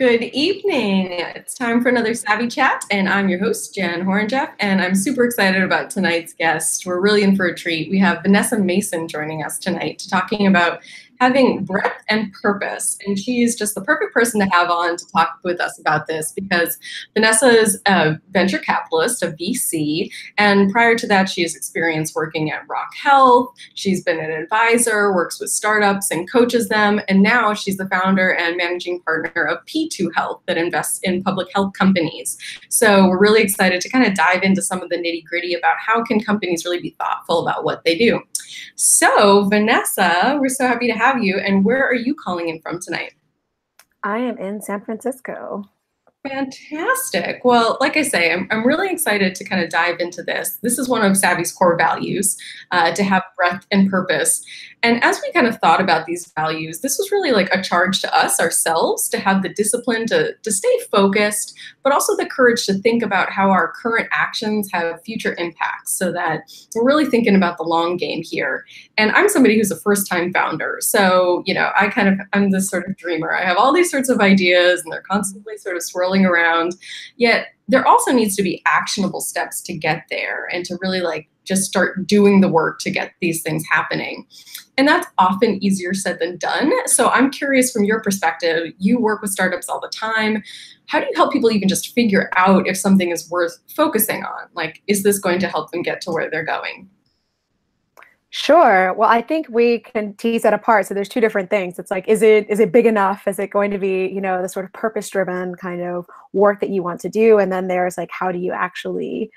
Good evening. It's time for another Savvy Chat, and I'm your host, Jen Horangeff, and I'm super excited about tonight's guest. We're really in for a treat. We have Vanessa Mason joining us tonight talking about having breadth and purpose, and she's just the perfect person to have on to talk with us about this because Vanessa is a venture capitalist, a VC, and prior to that, she has experience working at Rock Health. She's been an advisor, works with startups and coaches them, and now she's the founder and managing partner of P2 Health that invests in public health companies. So we're really excited to kind of dive into some of the nitty gritty about how can companies really be thoughtful about what they do. So Vanessa, we're so happy to have you. And where are you calling in from tonight? I am in San Francisco. Fantastic. Well, like I say, I'm really excited to kind of dive into this. This is one of Savvy's core values, to have breadth and purpose. And as we kind of thought about these values, this was really like a charge to us ourselves to have the discipline to stay focused, but also the courage to think about how our current actions have future impacts so that we're really thinking about the long game here. And I'm somebody who's a first-time founder. So, I'm this sort of dreamer. I have all these sorts of ideas and they're constantly sort of swirling around. Yet there also needs to be actionable steps to get there and to really just start doing the work to get these things happening. And that's often easier said than done. So I'm curious from your perspective, you work with startups all the time. How do you help people even just figure out if something is worth focusing on? Is this going to help them get to where they're going? Sure. Well, I think we can tease that apart. So there's two different things. It's like, is it big enough? Is it going to be, the sort of purpose-driven kind of work that you want to do? And then there's how do you actually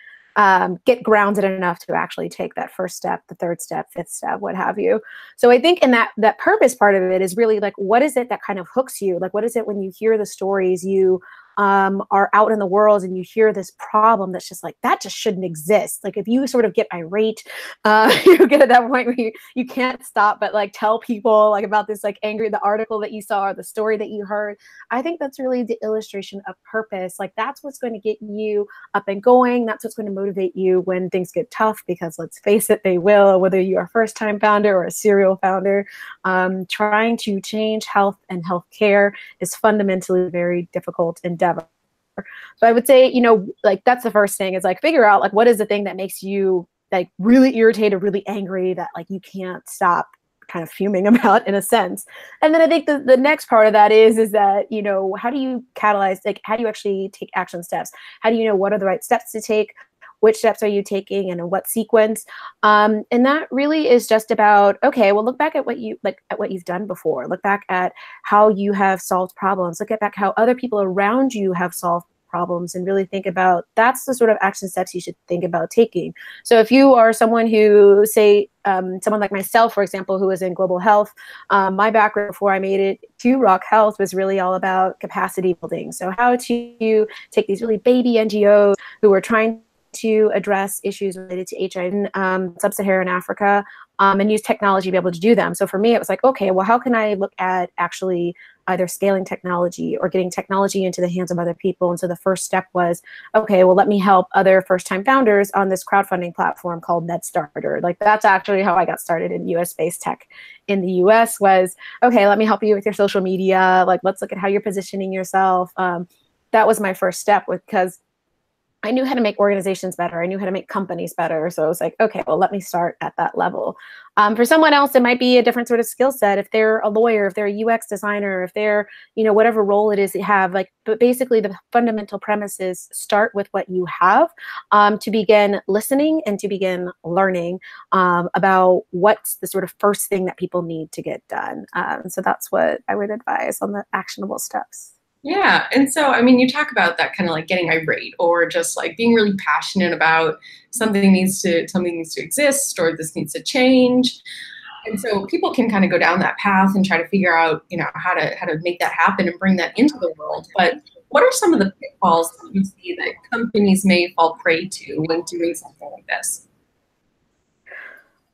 get grounded enough to actually take that first step, the third step, fifth step, what have you. So I think in that purpose part of it is really what is it that kind of hooks you? What is it when you hear the stories you are out in the world and you hear this problem that's just that just shouldn't exist. If you sort of get irate, you get at that point where you can't stop but tell people about this the article that you saw or the story that you heard. I think that's really the illustration of purpose. That's what's going to get you up and going. That's what's going to motivate you when things get tough, because let's face it, they will, whether you're a first-time founder or a serial founder. Trying to change health and healthcare is fundamentally very difficult endeavor. So I would say, that's the first thing is figure out what is the thing that makes you really irritated, really angry, that you can't stop kind of fuming about, in a sense. And then I think the next part of that is that, how do you catalyze, how do you actually take action steps? How do you know what are the right steps to take? Which steps are you taking and in what sequence? And that really is just about, okay, well, look back at what you've done before. Look back at how you have solved problems. Look at how other people around you have solved problems, and really think about, that's the sort of action steps you should think about taking. So if you are someone who, say, someone like myself, for example, who was in global health, my background before I made it to Rock Health was really all about capacity building. So how to take these really baby NGOs who were trying to address issues related to HIV in sub-Saharan Africa, and use technology to be able to do them. So for me, it was okay, well, how can I look at actually either scaling technology or getting technology into the hands of other people? And so the first step was, okay, well, let me help other first-time founders on this crowdfunding platform called MedStarter. That's actually how I got started in US-based tech in the US was, okay, let me help you with your social media. Let's look at how you're positioning yourself. That was my first step, because I knew how to make organizations better. I knew how to make companies better. So I was okay, well, let me start at that level. For someone else, it might be a different sort of skill set. If they're a lawyer, if they're a UX designer, if they're, whatever role it is they have, but basically the fundamental premise is start with what you have, to begin listening and to begin learning about what's the sort of first thing that people need to get done. So that's what I would advise on the actionable steps. Yeah. And so, you talk about that kind of getting irate or just being really passionate about something needs to exist or this needs to change. And so people can kind of go down that path and try to figure out, how to make that happen and bring that into the world. But what are some of the pitfalls that you see that companies may fall prey to when doing something like this?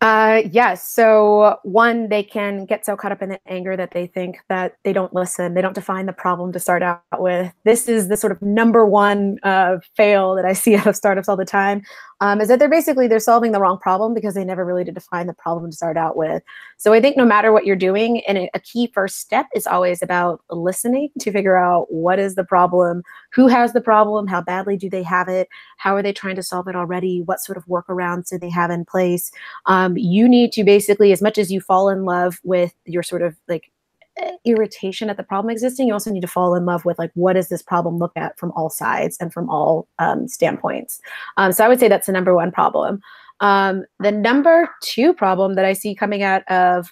Yes. So one, they can get so caught up in the anger that they think that they don't listen. They don't define the problem to start out with. This is the sort of number one fail that I see out of startups all the time, is that they're solving the wrong problem because they never really did define the problem to start out with. So I think no matter what you're doing, and a key first step is always about listening to figure out what is the problem, who has the problem, how badly do they have it, how are they trying to solve it already, what sort of workarounds do they have in place. You need to basically, as much as you fall in love with your sort of like irritation at the problem existing, you also need to fall in love with like, what does this problem look at from all sides and from all standpoints. So I would say that's the number one problem. The number two problem that I see coming out of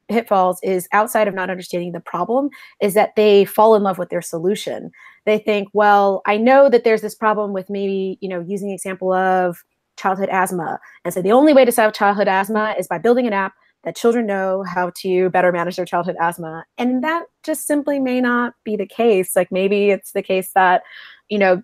pitfalls is, outside of not understanding the problem, is that they fall in love with their solution. They think, well, I know that there's this problem with maybe, using the example of childhood asthma. And so the only way to solve childhood asthma is by building an app that children know how to better manage their childhood asthma. And that just simply may not be the case. Like maybe it's the case that,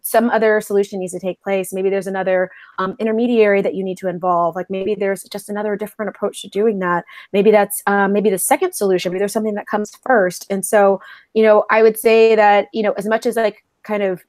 some other solution needs to take place. Maybe there's another intermediary that you need to involve. Like maybe there's just another different approach to doing that. Maybe that's maybe the second solution. Maybe there's something that comes first. And so, I would say that, as much as like kind of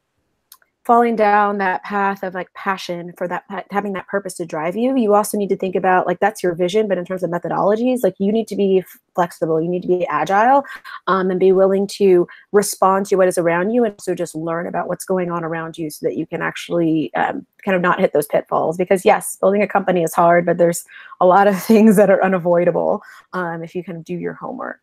falling down that path of like passion for that, having that purpose to drive you, you also need to think about like, that's your vision, but in terms of methodologies, like you need to be flexible, you need to be agile, and be willing to respond to what is around you, and so just learn about what's going on around you so that you can actually kind of not hit those pitfalls. Because yes, building a company is hard, but there's a lot of things that are unavoidable if you kind of do your homework.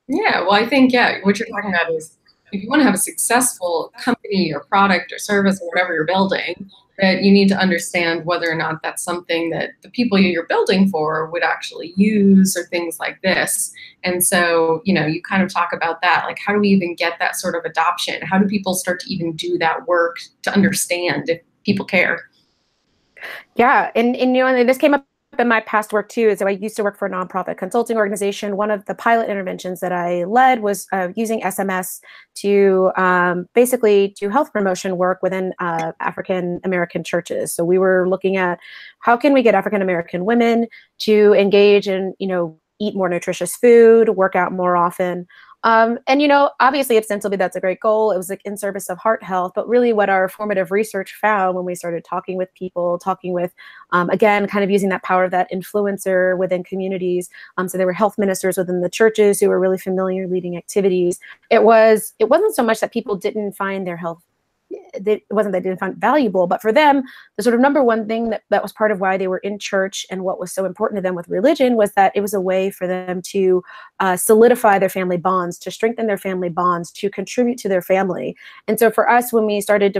Yeah, well, I think, what you're talking about is, if you want to have a successful company or product or service or whatever you're building, that you need to understand whether or not that's something that the people you're building for would actually use, or things like this. And so, you kind of talk about that, like, how do we even get that sort of adoption? How do people start to even do that work to understand if people care? Yeah, and this came up in my past work too. So I used to work for a nonprofit consulting organization. One of the pilot interventions that I led was using SMS to basically do health promotion work within African American churches. So we were looking at how can we get African American women to engage in, eat more nutritious food, work out more often. And, obviously, ostensibly, that's a great goal. It was like in service of heart health. But really what our formative research found when we started talking with people, again, kind of using that power of that influencer within communities. So there were health ministers within the churches who were really familiar leading activities. It wasn't so much that people didn't find their health, it wasn't that they didn't find it valuable, but for them, the sort of number one thing that was part of why they were in church and what was so important to them with religion was that it was a way for them to solidify their family bonds, to strengthen their family bonds, to contribute to their family. And so for us, when we started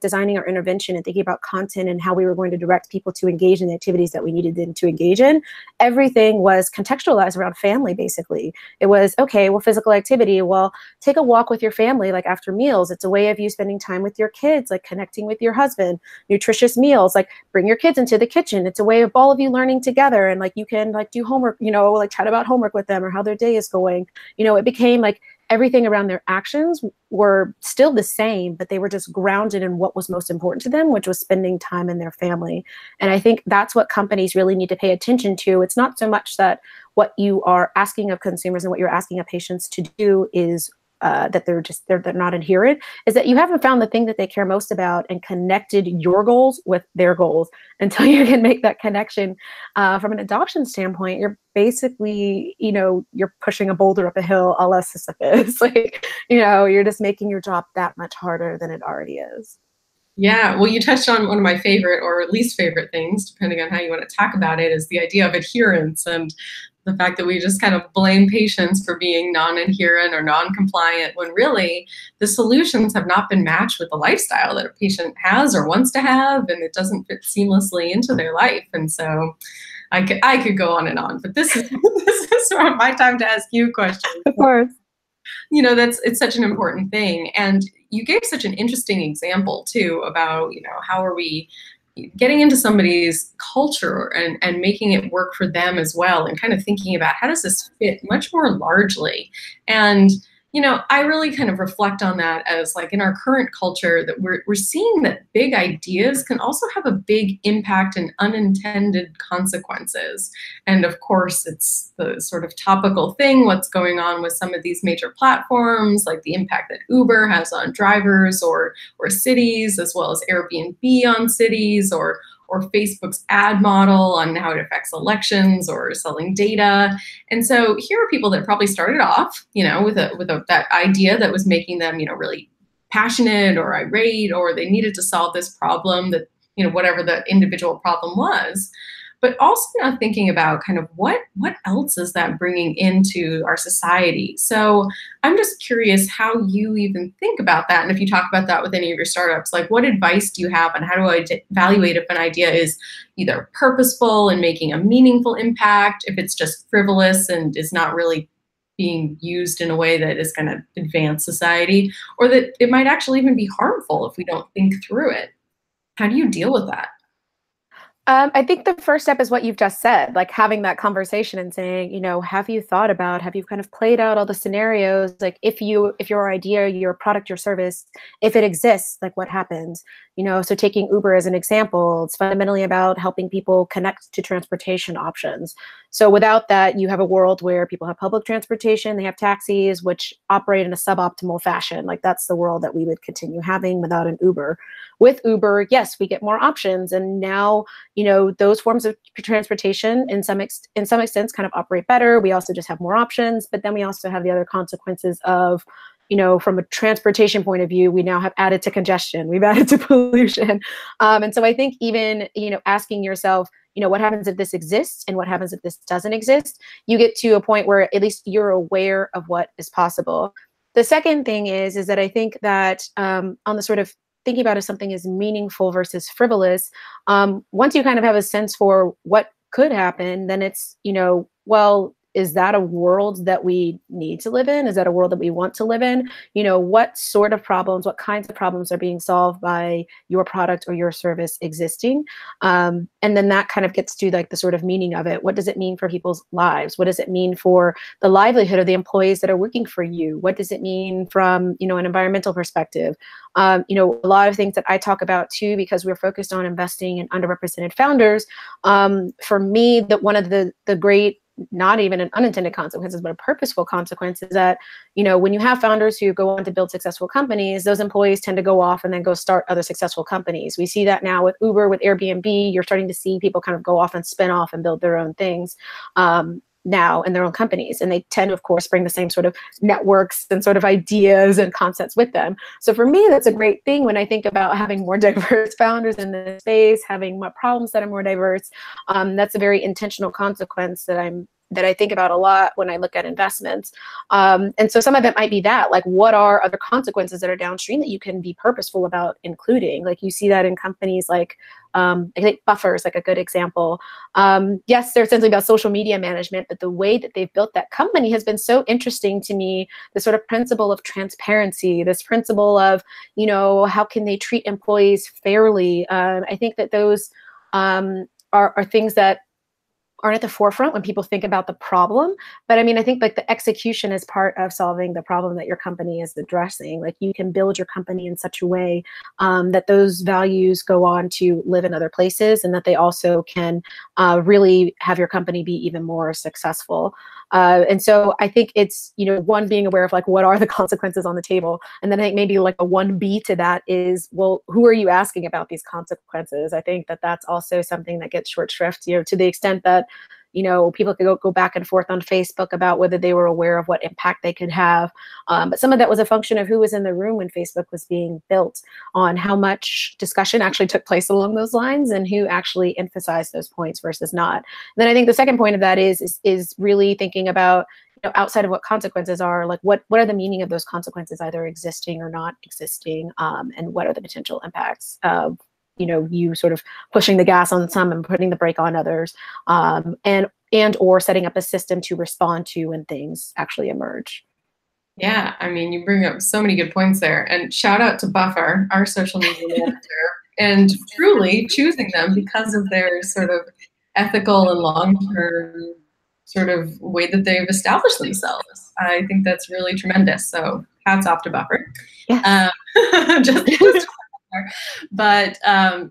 designing our intervention and thinking about content and how we were going to direct people to engage in the activities that we needed them to engage in, everything was contextualized around family, basically. It was, okay, well, physical activity, well, take a walk with your family, like after meals. It's a way of you spending time with your kids, like connecting with your husband. Nutritious meals, like bring your kids into the kitchen. It's a way of all of you learning together, and like you can like do homework, like chat about homework with them or how their day is going. It became like everything around their actions were still the same, but they were just grounded in what was most important to them, which was spending time in their family. And I think that's what companies really need to pay attention to. It's not so much that what you are asking of consumers and what you're asking of patients to do is that they're not adherent, is that you haven't found the thing that they care most about and connected your goals with their goals. Until you can make that connection from an adoption standpoint, you're basically, you're pushing a boulder up a hill a la Sisyphus. Like, you're just making your job that much harder than it already is. Yeah, well, you touched on one of my favorite or least favorite things, depending on how you want to talk about it, is the idea of adherence, and the fact that we just kind of blame patients for being non-adherent or non-compliant, when really the solutions have not been matched with the lifestyle that a patient has or wants to have, and it doesn't fit seamlessly into their life. And so I could go on and on, but this is this is sort of my time to ask you questions. Of course. It's such an important thing. And you gave such an interesting example too about, how are we getting into somebody's culture and making it work for them as well, and kind of thinking about how does this fit much more largely. And I really kind of reflect on that as like in our current culture that we're seeing that big ideas can also have a big impact and unintended consequences. And of course, it's the sort of topical thing, what's going on with some of these major platforms, like the impact that Uber has on drivers or cities, as well as Airbnb on cities, or Facebook's ad model on how it affects elections or selling data. And so here are people that probably started off, with that idea that was making them, really passionate or irate, or they needed to solve this problem that, whatever the individual problem was, but also now thinking about kind of what else is that bringing into our society. So I'm just curious how you even think about that, and if you talk about that with any of your startups, like what advice do you have on how to evaluate if an idea is either purposeful and making a meaningful impact, if it's just frivolous and is not really being used in a way that is going to advance society, or that it might actually even be harmful if we don't think through it. How do you deal with that? I think the first step is what you've just said, like having that conversation and saying, have you thought about, have you kind of played out all the scenarios? Like if your idea, your product, your service, if it exists, like what happens? So taking Uber as an example, it's fundamentally about helping people connect to transportation options. So without that, you have a world where people have public transportation, they have taxis, which operate in a suboptimal fashion. Like that's the world that we would continue having without an Uber. With Uber, yes, we get more options. And now, those forms of transportation in some extent kind of operate better. We also just have more options, but then we also have the other consequences of, from a transportation point of view, we now have added to congestion, we've added to pollution. And so I think even, asking yourself, what happens if this exists and what happens if this doesn't exist, you get to a point where at least you're aware of what is possible. The second thing is that I think that on the sort of thinking about if something is meaningful versus frivolous, once you kind of have a sense for what could happen, then it's, well, is that a world that we need to live in? Is that a world that we want to live in? What sort of problems, what kinds of problems are being solved by your product or your service existing? And then that kind of gets to like the sort of meaning of it. What does it mean for people's lives? What does it mean for the livelihood of the employees that are working for you? What does it mean from, an environmental perspective? A lot of things that I talk about too, because we're focused on investing in underrepresented founders. For me, that one of the great, not even an unintended consequences, but a purposeful consequence is that, when you have founders who go on to build successful companies, those employees tend to go off and then go start other successful companies. We see that now with Uber, with Airbnb. You're starting to see people kind of go off and spin off and build their own things now in their own companies. And they tend to, of course, bring the same sort of networks and sort of ideas and concepts with them. So for me, that's a great thing when I think about having more diverse founders in the space, having more problems that are more diverse. That's a very intentional consequence that I think about a lot when I look at investments. And so some of it might be that, like, what are other consequences that are downstream that you can be purposeful about including? Like you see that in companies like, I think Buffer is like a good example. Yes, they're essentially about social media management, but the way that they've built that company has been so interesting to me. The sort of principle of transparency, this principle of, how can they treat employees fairly? I think that those are things that aren't at the forefront when people think about the problem. But I mean, I think like the execution is part of solving the problem that your company is addressing. Like you can build your company in such a way that those values go on to live in other places, and that they also can really have your company be even more successful. And so I think it's, one, being aware of like, what are the consequences on the table? And then I think maybe like a 1B to that is, well, who are you asking about these consequences? I think that that's also something that gets short shrift, to the extent that, people could go back and forth on Facebook about whether they were aware of what impact they could have. But some of that was a function of who was in the room when Facebook was being built, on how much discussion actually took place along those lines and who actually emphasized those points versus not. And then I think the second point of that is really thinking about, outside of what consequences are, like what are the meaning of those consequences either existing or not existing, and what are the potential impacts of you sort of pushing the gas on some and putting the brake on others, and or setting up a system to respond to when things actually emerge. Yeah, I mean, you bring up so many good points there. And shout out to Buffer, our social media manager, and truly choosing them because of their sort of ethical and long-term sort of way that they've established themselves. I think that's really tremendous. So hats off to Buffett. Yeah. Just but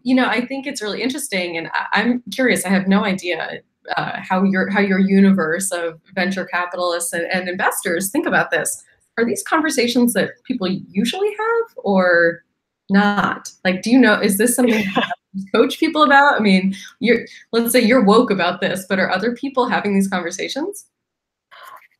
you know, I think it's really interesting, and I'm curious. I have no idea how your universe of venture capitalists and investors think about this. Are these conversations that people usually have, or not? Like, do you know? Is this something you coach people about? I mean, let's say you're woke about this, but are other people having these conversations?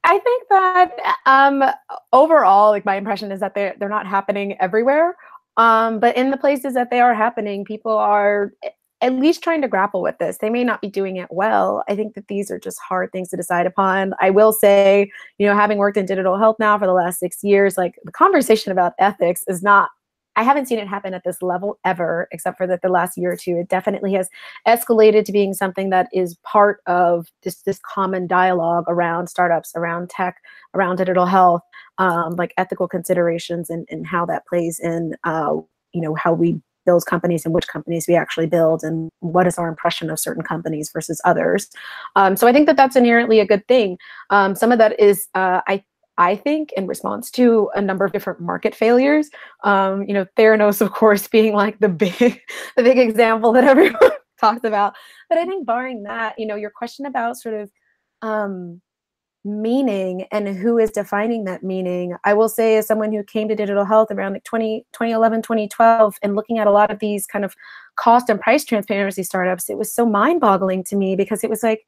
I think that overall, like my impression is that they're not happening everywhere. But in the places that they are happening, people are at least trying to grapple with this. They may not be doing it well. I think that these are just hard things to decide upon. I will say, you know, having worked in digital health now for the last 6 years, like the conversation about ethics is not, I haven't seen it happen at this level ever, except for the last year or two. It definitely has escalated to being something that is part of this common dialogue around startups, around tech, around digital health, like ethical considerations and how that plays in, you know, how we build companies and which companies we actually build and what is our impression of certain companies versus others. So I think that that's inherently a good thing. Some of that is, I think, in response to a number of different market failures. You know, Theranos, of course, being like the big example that everyone talks about. But I think barring that, you know, your question about sort of meaning and who is defining that meaning, I will say as someone who came to digital health around like 2011, 2012, and looking at a lot of these kind of cost and price transparency startups, it was so mind-boggling to me because it was like,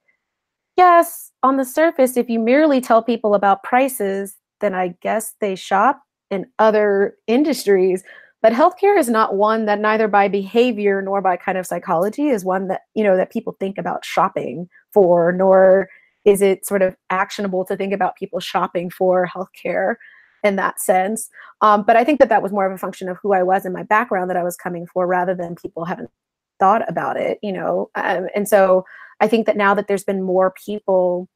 yes, on the surface, if you merely tell people about prices, then I guess they shop in other industries. But healthcare is not one that, neither by behavior nor by kind of psychology, is one that, you know, that people think about shopping for, nor is it sort of actionable to think about people shopping for healthcare in that sense. But I think that that was more of a function of who I was and my background that I was coming for, rather than people haven't thought about it, you know. And so I think that now that there's been more people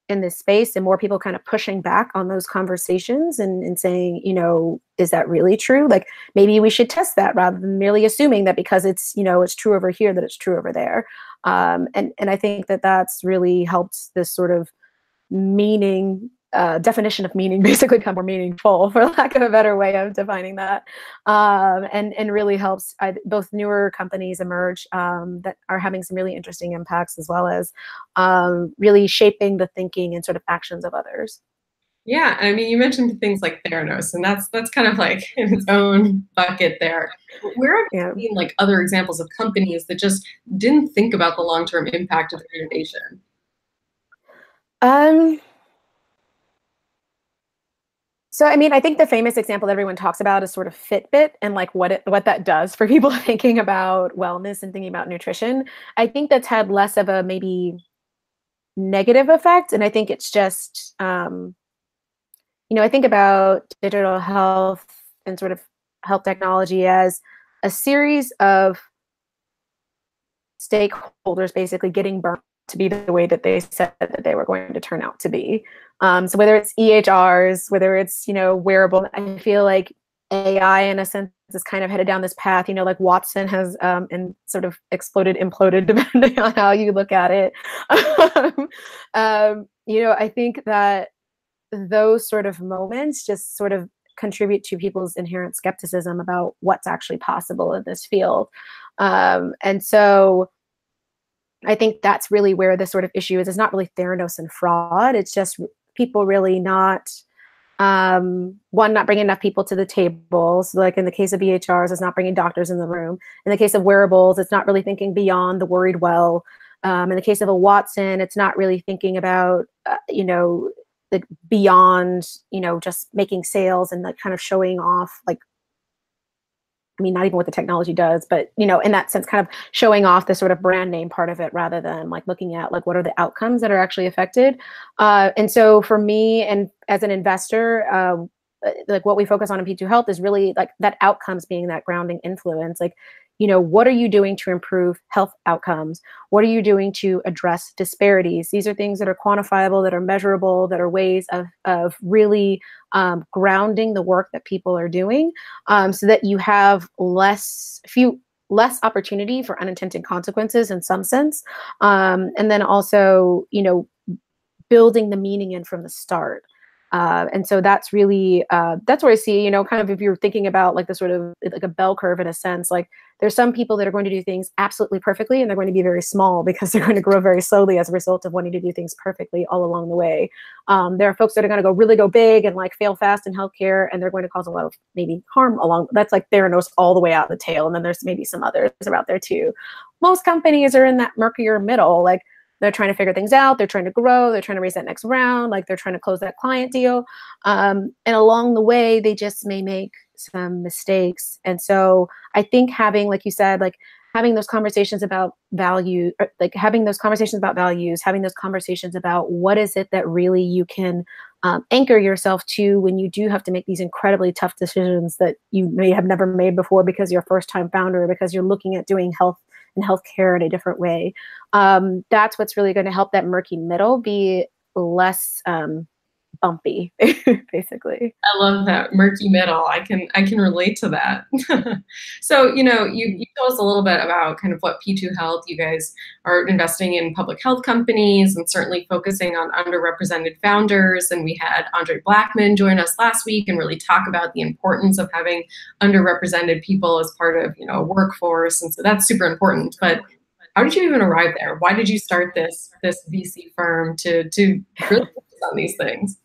in this space and more people kind of pushing back on those conversations and saying, you know, is that really true? Like, maybe we should test that rather than merely assuming that because it's, you know, it's true over here, that it's true over there. And I think that that's really helped this sort of meaning, definition of meaning basically become more meaningful, for lack of a better way of defining that, and really helps both newer companies emerge that are having some really interesting impacts, as well as really shaping the thinking and sort of actions of others. Yeah, I mean, you mentioned things like Theranos, and that's kind of like in its own bucket there. Where have Yeah. you seen like other examples of companies that just didn't think about the long-term impact of their innovation? Um, So, I mean, I think the famous example that everyone talks about is sort of Fitbit and like what that does for people thinking about wellness and thinking about nutrition. I think that's had less of a maybe negative effect, and I think it's just, you know, I think about digital health and sort of health technology as a series of stakeholders basically getting burnt to be the way that they said that they were going to turn out to be. So whether it's EHRs, whether it's, you know, wearable, I feel like AI in a sense is kind of headed down this path, you know, like Watson has and sort of exploded, imploded, depending on how you look at it. You know, I think that those sort of moments just sort of contribute to people's inherent skepticism about what's actually possible in this field. And so I think that's really where the sort of issue is. It's not really Theranos and fraud. It's just people really not, one, not bringing enough people to the table. So like in the case of EHRs, it's not bringing doctors in the room. In the case of wearables, it's not really thinking beyond the worried well. In the case of a Watson, it's not really thinking about, you know, like beyond, you know, just making sales and like kind of showing off, like, I mean, not even what the technology does, but, you know, in that sense, kind of showing off the sort of brand name part of it, rather than like looking at like what are the outcomes that are actually affected. And so for me, and as an investor, like what we focus on in P2 Health is really like that outcomes being that grounding influence. Like, you know, what are you doing to improve health outcomes? What are you doing to address disparities? These are things that are quantifiable, that are measurable, that are ways of really grounding the work that people are doing, so that you have less opportunity for unintended consequences in some sense. And then also, you know, building the meaning in from the start. And so that's really that's where I see, kind of if you're thinking about like the sort of like a bell curve in a sense, like there's some people that are going to do things absolutely perfectly and they're going to be very small because they're going to grow very slowly as a result of wanting to do things perfectly all along the way. There are folks that are going to really go big and like fail fast in healthcare, and they're going to cause a lot of maybe harm along. That's like Theranos all the way out the tail, and then there's maybe some others are out there too. Most companies are in that murkier middle, like they're trying to figure things out. They're trying to grow. They're trying to raise that next round. Like they're trying to close that client deal. And along the way, they just may make some mistakes. And so I think having, like you said, like having those conversations about value, like having those conversations about values, having those conversations about what is it that really you can anchor yourself to when you do have to make these incredibly tough decisions that you may have never made before because you're a first-time founder, because you're looking at doing health and healthcare in a different way. That's what's really going to help that murky middle be less bumpy, basically. I love that murky middle. I can relate to that. So, you told us a little bit about kind of what P2 Health, you guys are investing in public health companies and certainly focusing on underrepresented founders. And we had Andre Blackman join us last week and really talk about the importance of having underrepresented people as part of, a workforce. And so that's super important. But how did you even arrive there? Why did you start this VC firm to really focus on these things?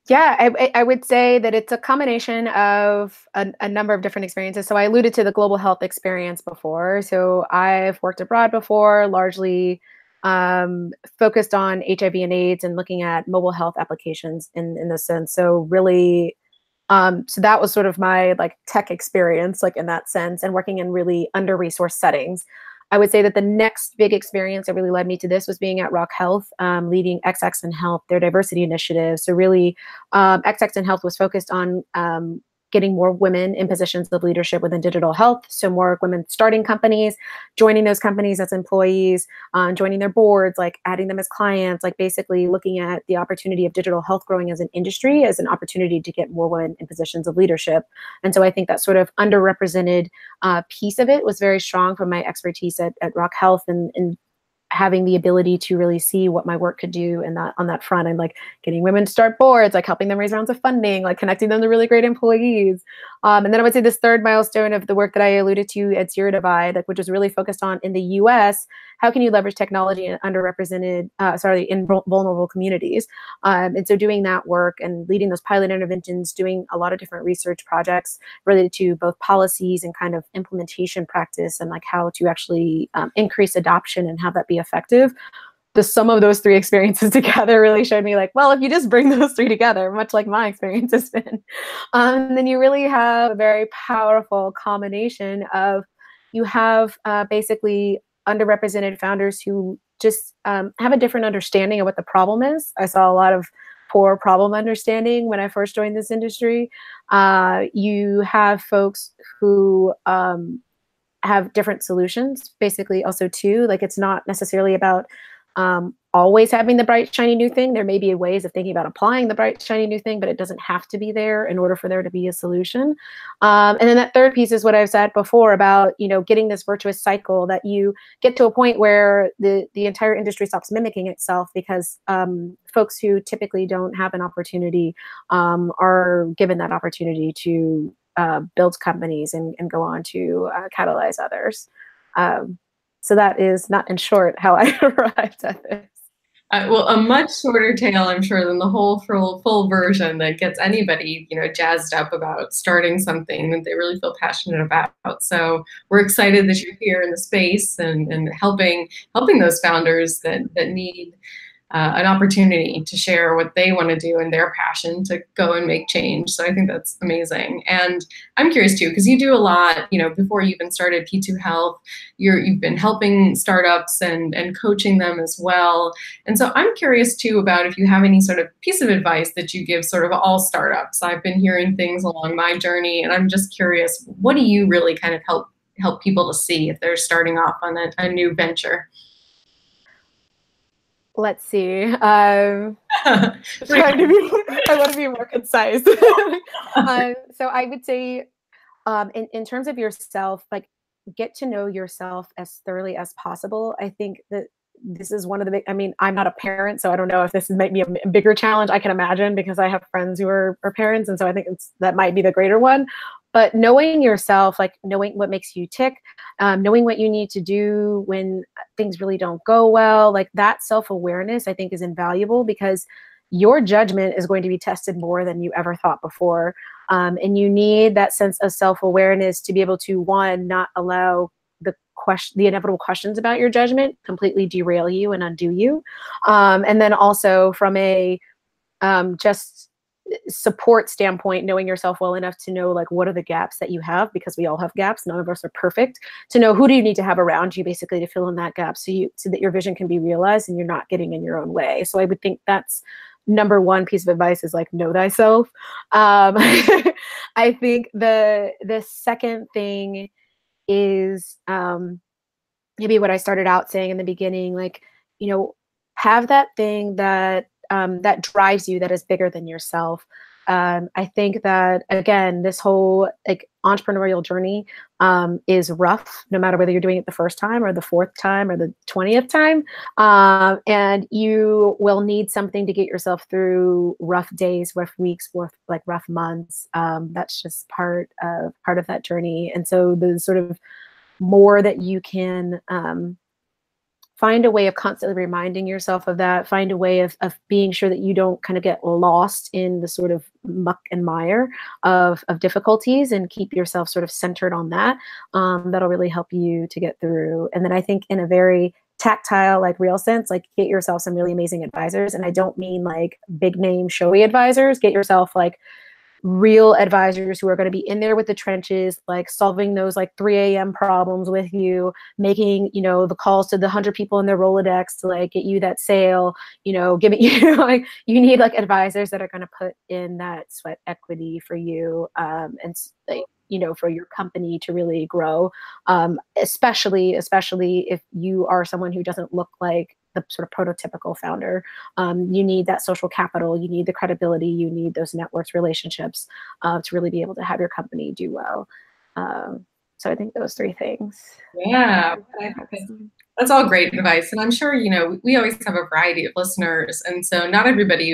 Yeah, I would say that it's a combination of a number of different experiences. So I alluded to the global health experience before. So I've worked abroad before, largely focused on HIV and AIDS and looking at mobile health applications in this sense. So really, so that was sort of my like tech experience, like in that sense, and working in really under-resourced settings. I would say that the next big experience that really led me to this was being at Rock Health, leading XX and Health, their diversity initiative. So really, XX and Health was focused on getting more women in positions of leadership within digital health. So more women starting companies, joining those companies as employees, joining their boards, like adding them as clients, like basically looking at the opportunity of digital health growing as an industry, as an opportunity to get more women in positions of leadership. And so I think that sort of underrepresented piece of it was very strong from my expertise at Rock Health and having the ability to really see what my work could do in that on that front, and like getting women to start boards, like helping them raise rounds of funding, like connecting them to really great employees. And then I would say this third milestone of the work that I alluded to at Zero Divide, like, which was really focused on in the US, how can you leverage technology in underrepresented, in vulnerable communities? And so doing that work and leading those pilot interventions, doing a lot of different research projects related to both policies and kind of implementation practice and like how to actually increase adoption and have that be effective. The sum of those three experiences together really showed me like, well, if you just bring those three together, much like my experience has been, then you really have a very powerful combination of, you have basically underrepresented founders who just have a different understanding of what the problem is. I saw a lot of poor problem understanding when I first joined this industry. You have folks who have different solutions, basically also too. Like it's not necessarily about always having the bright, shiny new thing. There may be ways of thinking about applying the bright, shiny new thing, but it doesn't have to be there in order for there to be a solution. And then that third piece is what I've said before about, getting this virtuous cycle that you get to a point where the entire industry stops mimicking itself because folks who typically don't have an opportunity are given that opportunity to build companies and go on to catalyze others. So that is not in short how I arrived at this. Well, a much shorter tale, I'm sure, than the whole full version that gets anybody, jazzed up about starting something that they really feel passionate about. So we're excited that you're here in the space and helping those founders that need an opportunity to share what they want to do and their passion to go and make change. So I think that's amazing. And I'm curious too, because you do a lot, before you even started P2 Health, you've been helping startups and coaching them as well. And so I'm curious too about if you have any sort of piece of advice that you give sort of all startups. I've been hearing things along my journey, and I'm just curious, what do you really kind of help people to see if they're starting off on a new venture? Let's see. I want to be more concise. So I would say, in terms of yourself, like get to know yourself as thoroughly as possible. I think that this is one of the big, I mean, I'm not a parent, so I don't know if this might be a bigger challenge. I can imagine, because I have friends who are parents. And so I think that might be the greater one. But knowing yourself, like knowing what makes you tick, knowing what you need to do when things really don't go well, like that self-awareness, I think, is invaluable, because your judgment is going to be tested more than you ever thought before. And you need that sense of self-awareness to be able to, one, not allow the inevitable questions about your judgment completely derail you and undo you. And then also from a just support standpoint, knowing yourself well enough to know, like, what are the gaps that you have, because we all have gaps. None of us are perfect. To know who do you need to have around you, basically, to fill in that gap, so that your vision can be realized and you're not getting in your own way. So I would think that's number one piece of advice, is like, know thyself. I think the second thing is maybe what I started out saying in the beginning, like, have that thing that that drives you, that is bigger than yourself. I think that, again, this whole like entrepreneurial journey is rough, no matter whether you're doing it the first time or the fourth time or the 20th time. And you will need something to get yourself through rough days, rough weeks, rough months. That's just part of that journey. And so the sort of more that you can find a way of constantly reminding yourself of that, find a way of being sure that you don't kind of get lost in the sort of muck and mire of difficulties, and keep yourself sort of centered on that. That'll really help you to get through. And then I think, in a very tactile, like real sense, like, get yourself some really amazing advisors. And I don't mean like big name showy advisors. Get yourself like real advisors who are going to be in there with the trenches, like solving those like 3 a.m. problems with you, making, the calls to the 100 people in their Rolodex to like get you that sale, giving, like, you need like advisors that are going to put in that sweat equity for you, and like, for your company to really grow. Especially if you are someone who doesn't look like the sort of prototypical founder. You need that social capital, you need the credibility, you need those networks, relationships, to really be able to have your company do well. So I think those 3 things. Yeah, that's all great advice. And I'm sure, we always have a variety of listeners. And so not everybody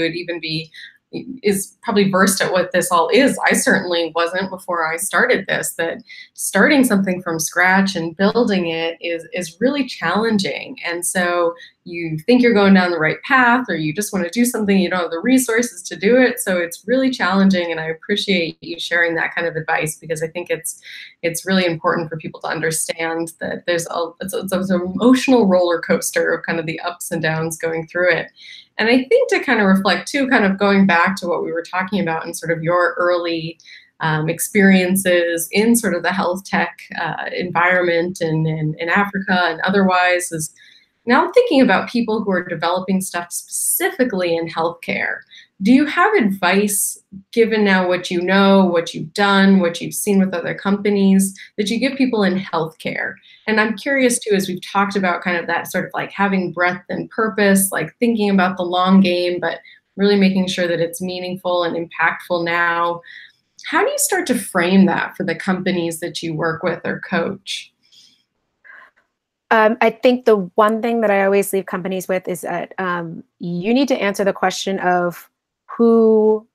is probably versed at what this all is. I certainly wasn't before I started this, that starting something from scratch and building it is really challenging. And so you think you're going down the right path, or you just want to do something, you don't have the resources to do it. So it's really challenging. And I appreciate you sharing that kind of advice, because I think it's really important for people to understand that it's an emotional roller coaster of kind of the ups and downs going through it. And I think, to kind of reflect too, kind of going back to what we were talking about in sort of your early experiences in sort of the health tech environment and in Africa and otherwise, is now I'm thinking about people who are developing stuff specifically in healthcare. Do you have advice, given now what you know, what you've done, what you've seen with other companies, that you give people in healthcare? And I'm curious too, as we've talked about kind of that sort of like having breadth and purpose, like thinking about the long game, but really making sure that it's meaningful and impactful now. How do you start to frame that for the companies that you work with or coach? I think the one thing that I always leave companies with is that you need to answer the question of who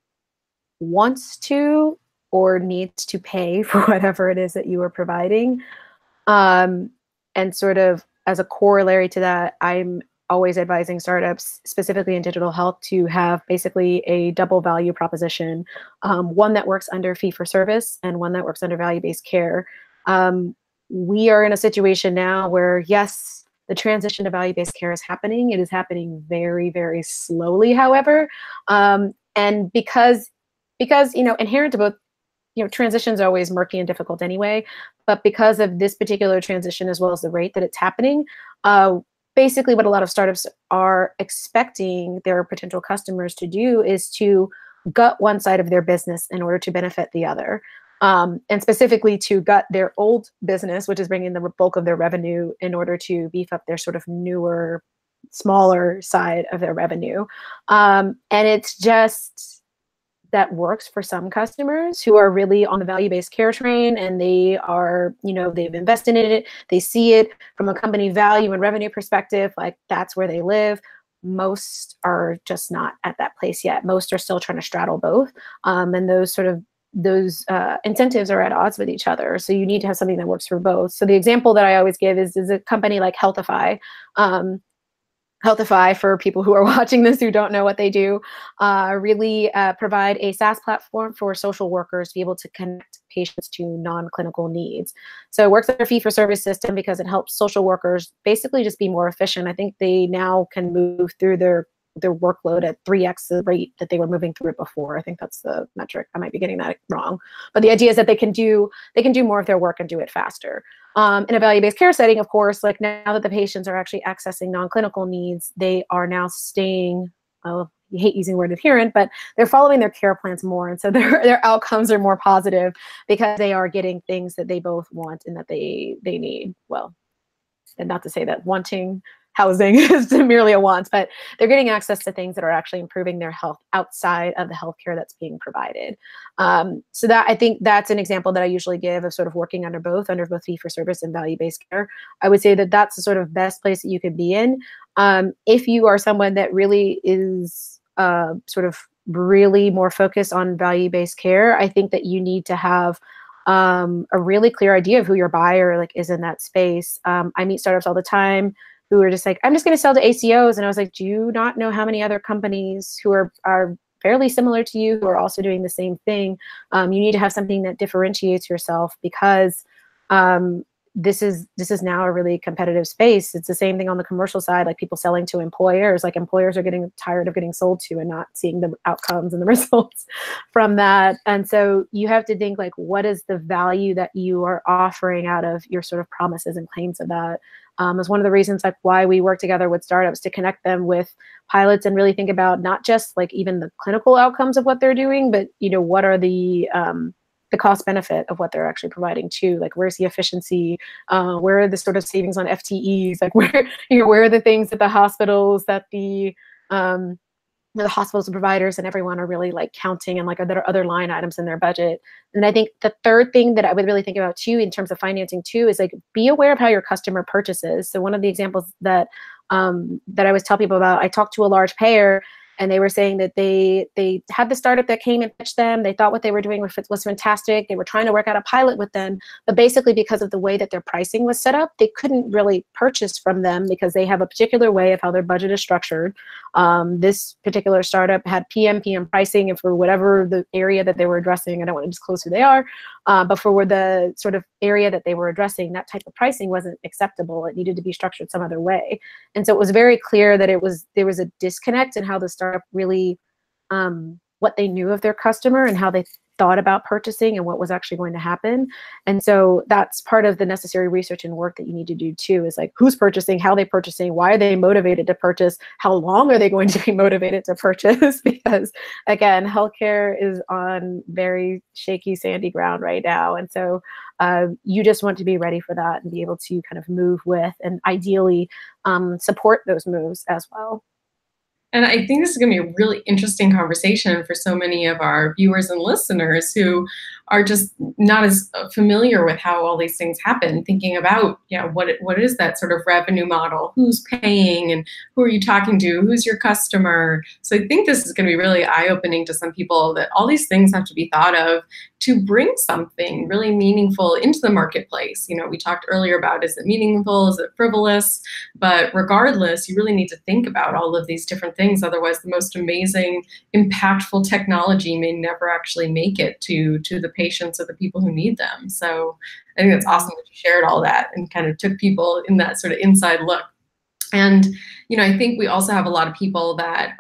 wants to or needs to pay for whatever it is that you are providing. And sort of as a corollary to that, I'm always advising startups, specifically in digital health, to have basically a double value proposition, one that works under fee for service and one that works under value-based care. We are in a situation now where, yes, the transition to value-based care is happening. It is happening very, very slowly, however. And because inherent to both, transitions are always murky and difficult anyway, but because of this particular transition, as well as the rate that it's happening, basically what a lot of startups are expecting their potential customers to do is to gut one side of their business in order to benefit the other. And specifically to gut their old business, which is bringing the bulk of their revenue, in order to beef up their sort of newer, smaller side of their revenue. And it's just that works for some customers who are really on the value-based care train, and they are, they've invested in it, they see it from a company value and revenue perspective, like that's where they live. Most are just not at that place yet. Most are still trying to straddle both, and those incentives are at odds with each other. So you need to have something that works for both. So the example that I always give is a company like Healthify. Healthify, for people who are watching this who don't know what they do, really provide a SaaS platform for social workers to be able to connect patients to non-clinical needs. So it works like a fee-for-service system because it helps social workers basically just be more efficient. I think they now can move through their workload at 3x the rate that they were moving through it before. I think that's the metric. I might be getting that wrong. But the idea is that they can do more of their work and do it faster. In a value-based care setting, of course, like now that the patients are actually accessing non-clinical needs, they are now staying, well, you hate using the word adherent, but they're following their care plans more. And so their outcomes are more positive because they are getting things that they both want and that they need. Well, and not to say that wanting housing is merely a want, but they're getting access to things that are actually improving their health outside of the healthcare that's being provided. So that, I think that's an example that I usually give of sort of working under both fee-for-service and value-based care. I would say that that's the sort of best place that you could be in. If you are someone that really is sort of really more focused on value-based care, I think that you need to have a really clear idea of who your buyer like is in that space. I meet startups all the time who are just like, I'm just going to sell to ACOs. And I was like, do you not know how many other companies who are fairly similar to you who are also doing the same thing? You need to have something that differentiates yourself because this is now a really competitive space. It's the same thing on the commercial side, like people selling to employers. Like employers are getting tired of getting sold to and not seeing the outcomes and the results from that. And so you have to think like, what is the value that you are offering out of your sort of promises and claims of that? Is one of the reasons like why we work together with startups to connect them with pilots and really think about not just like even the clinical outcomes of what they're doing, but what are the cost benefit of what they're actually providing too. Like where's the efficiency? Where are the sort of savings on FTEs? Like where are the things that the hospitals that the hospitals and providers and everyone are really like counting, and like are there other line items in their budget? And I think the third thing that I would really think about too in terms of financing too is like be aware of how your customer purchases. So one of the examples that I always tell people about, I talked to a large payer and they were saying that they had the startup that came and pitched them. They thought what they were doing was fantastic. They were trying to work out a pilot with them, but basically because of the way that their pricing was set up, they couldn't really purchase from them because they have a particular way of how their budget is structured. This particular startup had PM pricing, and for whatever the area that they were addressing, I don't want to disclose who they are, but for the sort of area that they were addressing, that type of pricing wasn't acceptable. It needed to be structured some other way. And so it was very clear that there was a disconnect in how the startup really what they knew of their customer and how they thought about purchasing and what was actually going to happen. And so that's part of the necessary research and work that you need to do too, is like who's purchasing, how they purchasing, why are they motivated to purchase, how long are they going to be motivated to purchase? Because again, healthcare is on very shaky, sandy ground right now. And so you just want to be ready for that and be able to kind of move with and ideally support those moves as well. And I think this is going to be a really interesting conversation for so many of our viewers and listeners who are just not as familiar with how all these things happen, thinking about, what is that sort of revenue model? Who's paying and who are you talking to? Who's your customer? So I think this is going to be really eye-opening to some people that all these things have to be thought of to bring something really meaningful into the marketplace. We talked earlier about, is it meaningful? Is it frivolous? But regardless, you really need to think about all of these different things. Otherwise, the most amazing, impactful technology may never actually make it to the patients or the people who need them. So I think that's awesome that you shared all that and kind of took people in that sort of inside look. And, I think we also have a lot of people that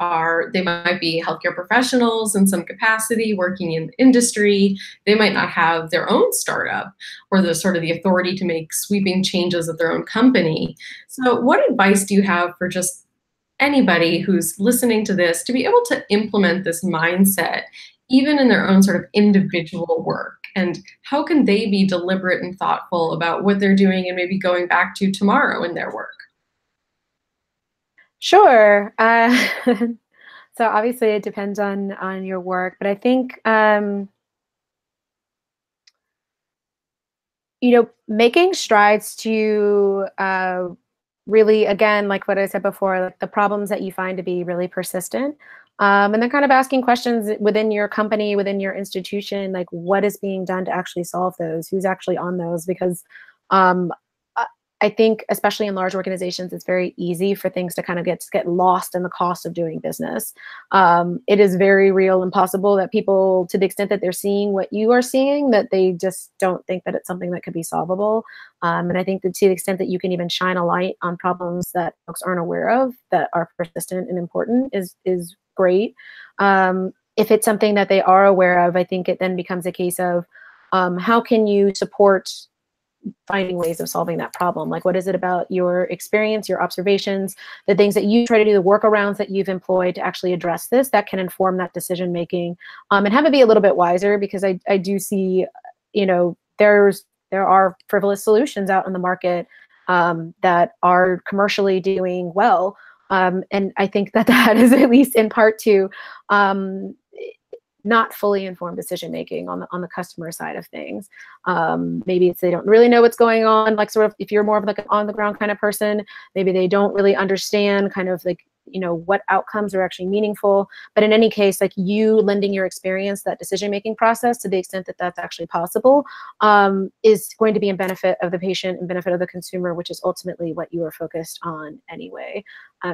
they might be healthcare professionals in some capacity working in industry. They might not have their own startup or the sort of the authority to make sweeping changes at their own company. So what advice do you have for just anybody who's listening to this to be able to implement this mindset, even in their own sort of individual work? And how can they be deliberate and thoughtful about what they're doing and maybe going back to tomorrow in their work? Sure. So obviously it depends on your work, but I think making strides to really, again, like what I said before, like the problems that you find to be really persistent. And then kind of asking questions within your company, within your institution, like what is being done to actually solve those? Who's actually on those? Because um, I think, especially in large organizations, it's very easy for things to kind of get lost in the cost of doing business. It is very real and possible that people, to the extent that they're seeing what you are seeing, that they just don't think that it's something that could be solvable. And I think that to the extent that you can even shine a light on problems that folks aren't aware of that are persistent and important is great. If it's something that they are aware of, I think it then becomes a case of how can you support finding ways of solving that problem? Like, what is it about your experience, your observations, the things that you try to do, the workarounds that you've employed to actually address this that can inform that decision making, and have it be a little bit wiser, because I do see, there are frivolous solutions out in the market that are commercially doing well. And I think that that is at least in part to not fully informed decision making on the customer side of things. Maybe it's they don't really know what's going on. Like, sort of, if you're more of like an on the ground kind of person, maybe they don't really understand kind of like, what outcomes are actually meaningful. But in any case, like, you lending your experience, that decision-making process, to the extent that that's actually possible, is going to be in benefit of the patient and benefit of the consumer, which is ultimately what you are focused on anyway.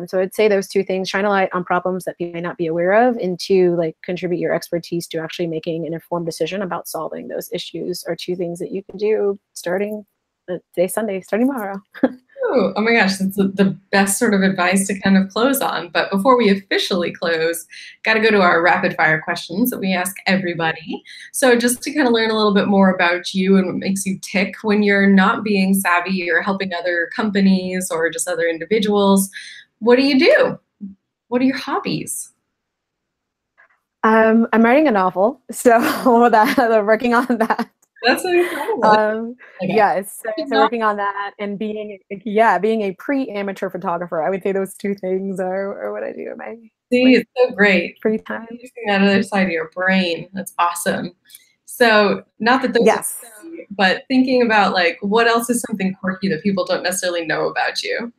So I'd say those two things: shine a light on problems that people may not be aware of, and two, like, contribute your expertise to actually making an informed decision about solving those issues, are two things that you can do starting today's Sunday, starting tomorrow. Oh my gosh, that's the best sort of advice to kind of close on. But before we officially close, got to go to our rapid fire questions that we ask everybody. So just to kind of learn a little bit more about you and what makes you tick when you're not being savvy or helping other companies or just other individuals, what do you do? What are your hobbies? I'm writing a novel, so I'm working on that. That's incredible. Yes, so working on that, and being a pre-amateur photographer. I would say those two things are what I do in my it's so great. Free time. Using that other side of your brain. That's awesome. So not that those yes. are silly, but thinking about, like, what else is something quirky that people don't necessarily know about you?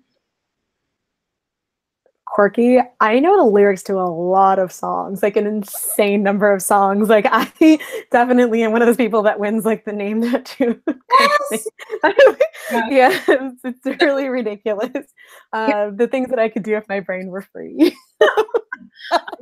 Quirky. I know the lyrics to a lot of songs, like an insane number of songs. Like, I definitely am one of those people that wins like the name that tune. Yes! Yeah, it's really ridiculous. The things that I could do if my brain were free. Oh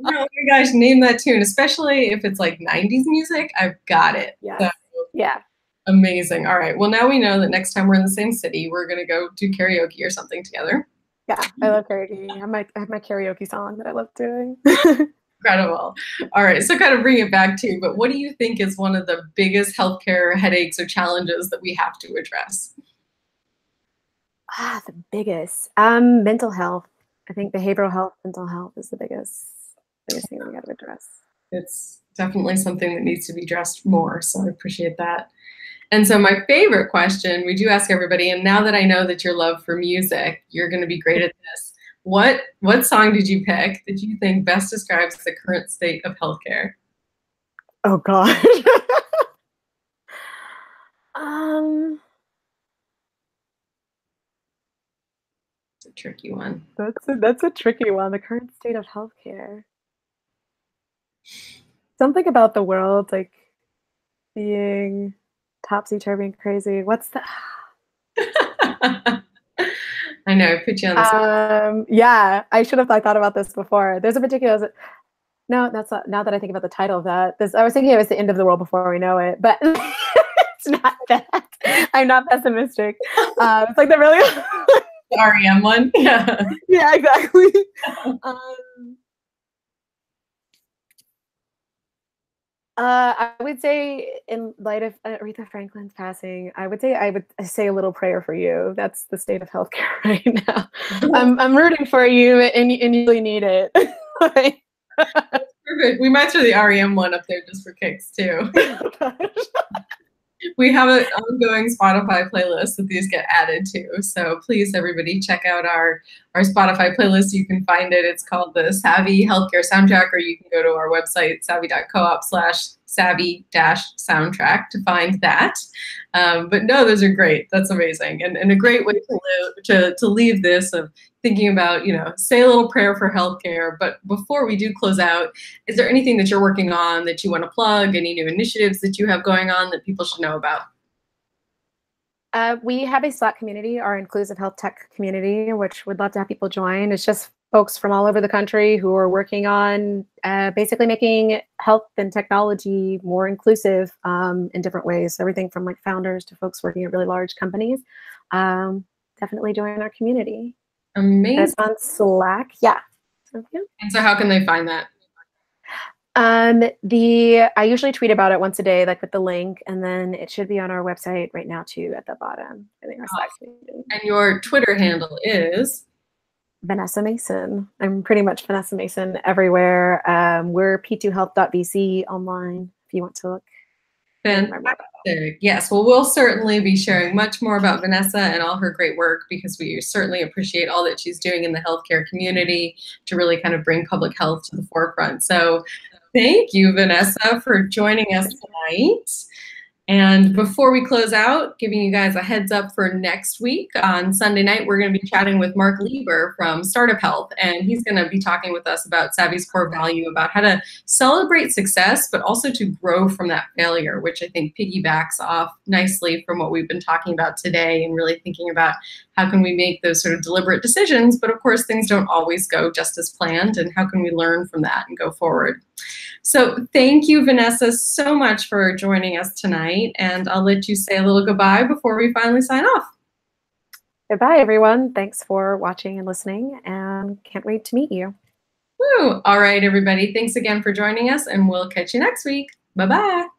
my gosh, name that tune, especially if it's like 90s music. I've got it. Yeah. So, yeah. Amazing. All right. Well, now we know that next time we're in the same city, we're going to go do karaoke or something together. Yeah, I love karaoke. I have my karaoke song that I love doing. Incredible. All right, so kind of bring it back to, but what do you think is one of the biggest healthcare headaches or challenges that we have to address? The biggest. Mental health. I think behavioral health, mental health is the biggest thing we got to address. It's definitely something that needs to be addressed more, so I appreciate that. And so my favorite question, we do ask everybody, and now that I know that your love for music, you're going to be great at this. What song did you pick that you think best describes the current state of healthcare? Oh God. It's a tricky one. That's a tricky one. The current state of healthcare. Something about the world like being topsy-turvy and crazy. What's the I know, I put you on the yeah, I should have thought about this before. There's a particular no, that's not, now that I think about the title of that. I was thinking it was the end of the world before we know it, but it's not that. I'm not pessimistic. It's like the really the REM one. Yeah. Yeah, exactly. I would say, in light of Aretha Franklin's passing, I would say a little prayer for you. That's the state of healthcare right now. I'm rooting for you, and you really need it. That's perfect. We might throw the REM one up there just for kicks too. we have an ongoing Spotify playlist that these get added to. So please, everybody, check out our Spotify playlist. You can find it. It's called the Savvy Healthcare Soundtrack, or you can go to our website, savvy.coop/savvy-soundtrack to find that. But no, those are great. That's amazing. And a great way to leave this of thinking about, say a little prayer for healthcare. But before we do close out, is there anything that you're working on that you want to plug? Any new initiatives that you have going on that people should know about? We have a Slack community, our inclusive health tech community, which we'd love to have people join. It's just folks from all over the country who are working on basically making health and technology more inclusive in different ways. Everything from like founders to folks working at really large companies. Definitely join our community. Amazing. That's on Slack. Yeah. And so how can they find that? I usually tweet about it once a day, like with the link, and then it should be on our website right now too at the bottom. I think our Slack community. And your Twitter handle is? Vanessa Mason. I'm pretty much Vanessa Mason everywhere. We're p2health.vc online if you want to look. Fantastic. Yes, well, we'll certainly be sharing much more about Vanessa and all her great work, because we certainly appreciate all that she's doing in the healthcare community to really kind of bring public health to the forefront. So thank you, Vanessa, for joining us tonight. And before we close out, giving you guys a heads up for next week on Sunday night, we're going to be chatting with Mark Lieber from Startup Health, and he's going to be talking with us about Savvy's core value, about how to celebrate success, but also to grow from that failure, which I think piggybacks off nicely from what we've been talking about today, and really thinking about how can we make those sort of deliberate decisions, but of course things don't always go just as planned, and how can we learn from that and go forward. So thank you, Vanessa, so much for joining us tonight, and I'll let you say a little goodbye before we finally sign off. Goodbye, everyone. Thanks for watching and listening, and can't wait to meet you. Woo! All right, everybody. Thanks again for joining us, and we'll catch you next week. Bye-bye.